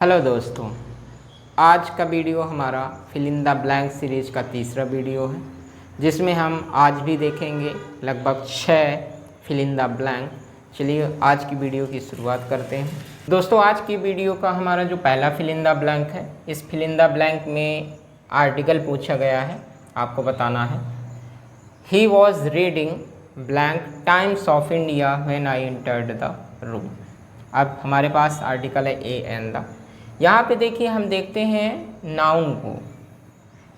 Hello दोस्तों, आज का वीडियो हमारा fill in the blank series का तीसरा वीडियो है, जिसमें हम आज भी देखेंगे लगभग 6 फिल इन द ब्लैंक। चलिए आज की वीडियो की शुरुआत करते हैं। दोस्तों, आज की वीडियो का हमारा जो पहला फिल इन द ब्लैंक है, इस फिल इन द ब्लैंक में आर्टिकल पूछा गया है, आपको बताना है ही was reading blank times of India when I entered the room. अब हमारे पास आर्टिकल है ए एन द। यहाँ पे देखिए, हम देखते हैं नाउन को।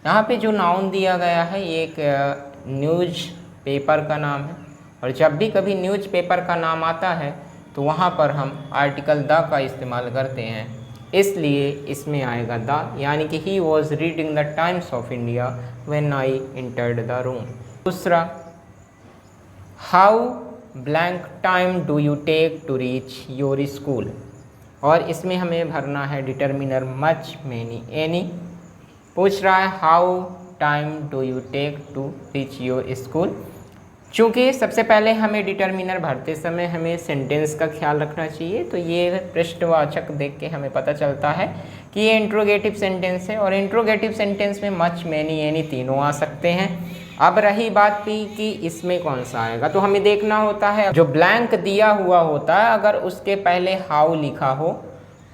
यहाँ पे जो नाउन दिया गया है ये एक न्यूज़ पेपर का नाम है, और जब भी कभी न्यूज़ पेपर का नाम आता है तो वहाँ पर हम आर्टिकल द का इस्तेमाल करते हैं, इसलिए इसमें आएगा द, यानी कि he was reading the times of India when I entered the room. दूसरा, how blank time do you take to reach your school, और इसमें हमें भरना है डिटर्मिनर मच मैनी एनी। पूछ रहा है how time do you take to reach your school. चूँकि सबसे पहले हमें डिटर्मिनर भरते समय हमें सेंटेंस का ख्याल रखना चाहिए, तो ये प्रश्नवाचक देख के हमें पता चलता है कि ये इंट्रोगेटिव सेंटेंस है, और इंट्रोगेटिव सेंटेंस में मच मैनी एनी तीनों आ सकते हैं। अब रही बात भी कि इसमें कौन सा आएगा, तो हमें देखना होता है जो ब्लैंक दिया हुआ होता है, अगर उसके पहले हाउ लिखा हो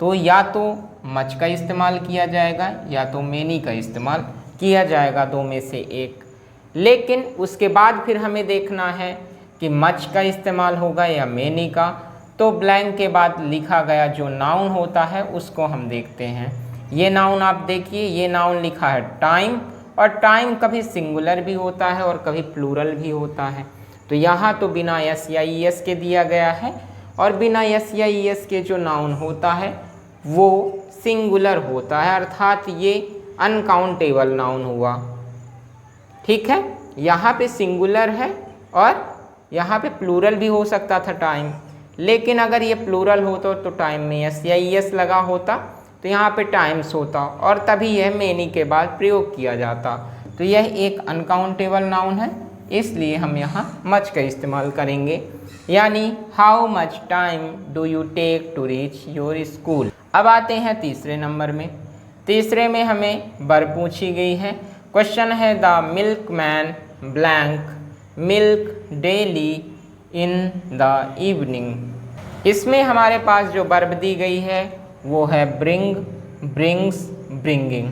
तो या तो मच का इस्तेमाल किया जाएगा या तो मैनी का इस्तेमाल किया जाएगा, दो में से एक। लेकिन उसके बाद फिर हमें देखना है कि मच का इस्तेमाल होगा या मैनी का। तो ब्लैंक के बाद लिखा गया जो नाउन होता है उसको हम देखते हैं। ये नाउन आप देखिए, ये नाउन लिखा है टाइम, और टाइम कभी सिंगुलर भी होता है और कभी प्लूरल भी होता है। तो यहाँ तो बिना एस या ई एस के दिया गया है, और बिना एस या ई एस के जो नाउन होता है वो सिंगुलर होता है, अर्थात ये अनकाउंटेबल नाउन हुआ। ठीक है, यहाँ पे सिंगुलर है और यहाँ पे प्लूरल भी हो सकता था टाइम, लेकिन अगर ये प्लूरल होता तो टाइम में एस या ई एस लगा होता तो यहाँ पे टाइम्स होता, और तभी यह मैनी के बाद प्रयोग किया जाता। तो यह एक अनकाउंटेबल नाउन है, इसलिए हम यहाँ मच का इस्तेमाल करेंगे, यानी how much time do you take to reach your school. अब आते हैं तीसरे नंबर में। तीसरे में हमें वर्ब पूछी गई है। क्वेश्चन है the milk man blank milk daily in the evening. इसमें हमारे पास जो वर्ब दी गई है वो है ब्रिंग, ब्रिंग्स, ब्रिंगिंग।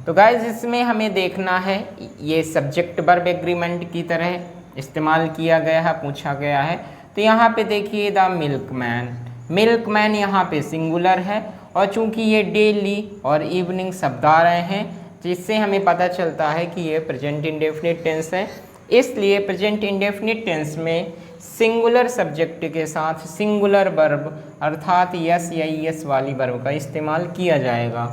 तो गाइज इसमें हमें देखना है, ये सब्जेक्ट वर्ब एग्रीमेंट की तरह इस्तेमाल किया गया है, पूछा गया है। तो यहाँ पे देखिए द मिल्कमैन, मिल्कमैन यहाँ पे सिंगुलर है, और चूंकि ये डेली और इवनिंग शब्द आ रहे हैं जिससे हमें पता चलता है कि ये प्रेजेंट इंडेफिनिट टेंस है, इसलिए प्रेजेंट इंडेफिनिट टेंस में सिंगुलर सब्जेक्ट के साथ सिंगुलर वर्ब अर्थात यस या यस वाली वर्ब का इस्तेमाल किया जाएगा।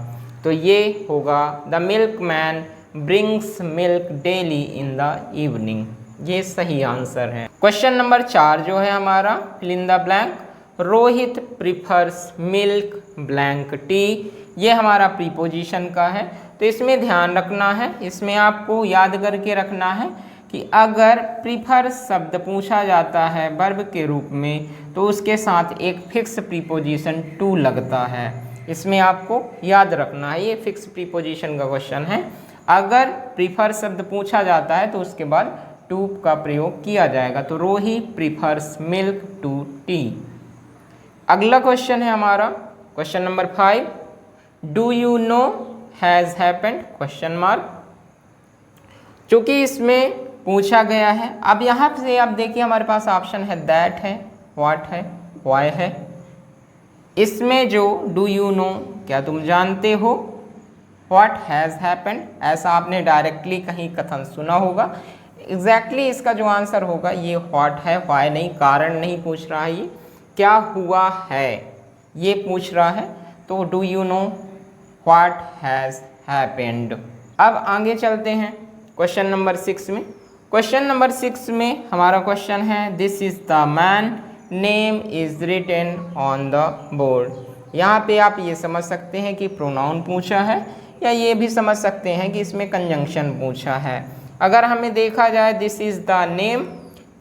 तो ये होगा the milkman brings milk daily in the evening. ये सही आंसर है। क्वेश्चन नंबर 4 जो है हमारा fill in the blank, Rohit prefers milk blank tea. ये हमारा प्रीपोजिशन का है, तो इसमें ध्यान रखना है, इसमें आपको याद करके रखना है कि अगर प्रीफर शब्द पूछा जाता है वर्ब के रूप में तो उसके साथ एक फिक्स प्रीपोजिशन टू लगता है। इसमें आपको याद रखना है, ये फिक्स प्रीपोजिशन का क्वेश्चन है। अगर प्रीफर शब्द पूछा जाता है तो उसके बाद टू का प्रयोग किया जाएगा। तो रोही प्रीफर्स मिल्क टू टी। अगला क्वेश्चन है हमारा question number 5, do you know has happened question mark. चूँकि इसमें पूछा गया है, अब यहाँ से आप देखिए हमारे पास ऑप्शन है दैट है, व्हाट है, वाई है। इसमें जो डू यू नो, क्या तुम जानते हो, व्हाट हैज़ हैपेंड, ऐसा आपने डायरेक्टली कहीं कथन सुना होगा। एग्जैक्टली इसका जो आंसर होगा ये व्हाट है, वाई नहीं, कारण नहीं पूछ रहा है, ये क्या हुआ है ये पूछ रहा है। तो do you know what has happened. अब आगे चलते हैं क्वेश्चन नंबर 6 में। क्वेश्चन नंबर 6 में हमारा क्वेश्चन है this is the man name is written on the board. यहाँ पे आप ये समझ सकते हैं कि प्रोनाउन पूछा है, या ये भी समझ सकते हैं कि इसमें कंजंक्शन पूछा है। अगर हमें देखा जाए दिस इज़ द नेम,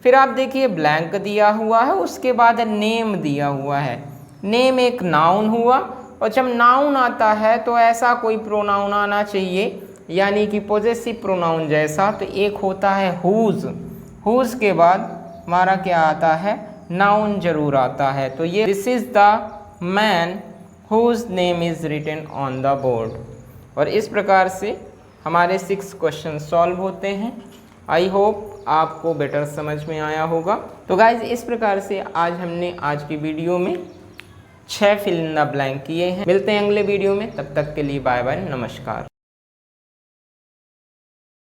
फिर आप देखिए ब्लैंक दिया हुआ है, उसके बाद नेम दिया हुआ है। नेम एक नाउन हुआ, और जब नाउन आता है तो ऐसा कोई प्रोनाउन आना चाहिए, यानी कि पॉजेसिव प्रोनाउन जैसा। तो एक होता है हुज, हुज के बाद हमारा क्या आता है, नाउन जरूर आता है। तो ये this is the man whose name is written on the board. और इस प्रकार से हमारे 6 क्वेश्चन सॉल्व होते हैं। आई होप आपको बेटर समझ में आया होगा। तो गाइज इस प्रकार से आज हमने आज की वीडियो में 6 फिल इन द ब्लैंक किए हैं। मिलते हैं अगले वीडियो में, तब तक के लिए बाय बाय, नमस्कार।